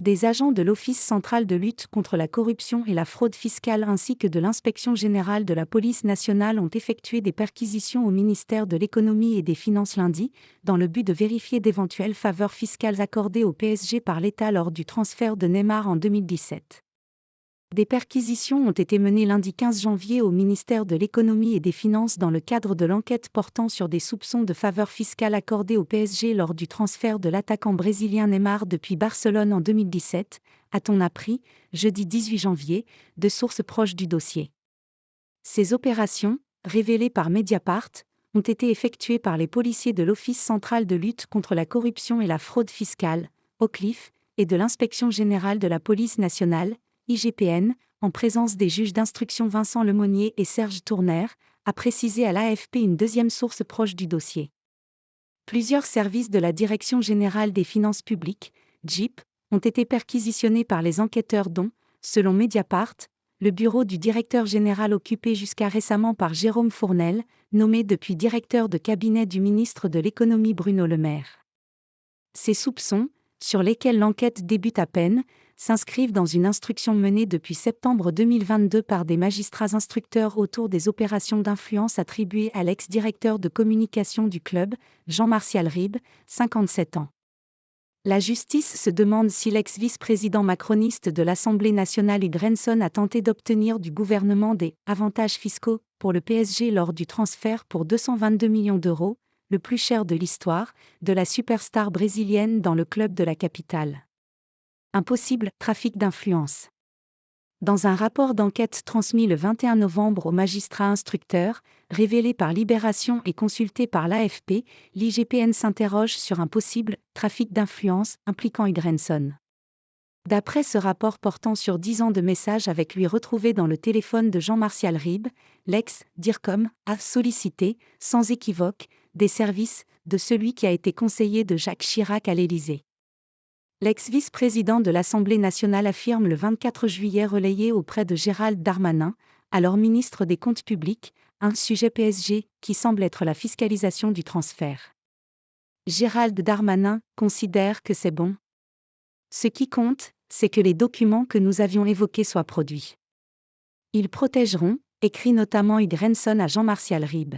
Des agents de l'Office central de lutte contre la corruption et la fraude fiscale ainsi que de l'Inspection générale de la police nationale ont effectué des perquisitions au ministère de l'économie et des finances lundi, dans le but de vérifier d'éventuelles faveurs fiscales accordées au PSG par l'État lors du transfert de Neymar en 2017. Des perquisitions ont été menées lundi 15 janvier au ministère de l'économie et des finances dans le cadre de l'enquête portant sur des soupçons de faveurs fiscales accordées au PSG lors du transfert de l'attaquant brésilien Neymar depuis Barcelone en 2017, a-t-on appris, jeudi 18 janvier, de sources proches du dossier. Ces opérations, révélées par Mediapart, ont été effectuées par les policiers de l'Office central de lutte contre la corruption et la fraude fiscale, OCLIF, et de l'Inspection générale de la police nationale, IGPN, en présence des juges d'instruction Vincent Lemonnier et Serge Tourner, a précisé à l'AFP une deuxième source proche du dossier. Plusieurs services de la Direction générale des finances publiques, DGIP, ont été perquisitionnés par les enquêteurs dont, selon Mediapart, le bureau du directeur général occupé jusqu'à récemment par Jérôme Fournel, nommé depuis directeur de cabinet du ministre de l'économie Bruno Le Maire. Ces soupçons, sur lesquels l'enquête débute à peine, s'inscrivent dans une instruction menée depuis septembre 2022 par des magistrats instructeurs autour des opérations d'influence attribuées à l'ex-directeur de communication du club, Jean-Martial Ribes, 57 ans. La justice se demande si l'ex-vice-président macroniste de l'Assemblée nationale Hugues Renson a tenté d'obtenir du gouvernement des « avantages fiscaux » pour le PSG lors du transfert pour 222 millions d'euros, le plus cher de l'histoire, de la superstar brésilienne dans le club de la capitale. Un possible « trafic d'influence ». Dans un rapport d'enquête transmis le 21 novembre aux magistrats instructeurs, révélé par Libération et consulté par l'AFP, l'IGPN s'interroge sur un possible « trafic d'influence » impliquant Hugues Renson. D'après ce rapport portant sur 10 ans de messages avec lui retrouvés dans le téléphone de Jean-Martial Ribes, l'ex-DIRCOM a sollicité, sans équivoque, des services de celui qui a été conseiller de Jacques Chirac à l'Élysée. L'ex-vice-président de l'Assemblée nationale affirme le 24 juillet relayer auprès de Gérald Darmanin, alors ministre des Comptes publics, un sujet PSG qui semble être la fiscalisation du transfert. Gérald Darmanin considère que c'est bon. Ce qui compte, c'est que les documents que nous avions évoqués soient produits. Ils protégeront, écrit notamment Hugues Renson à Jean-Martial Ribes.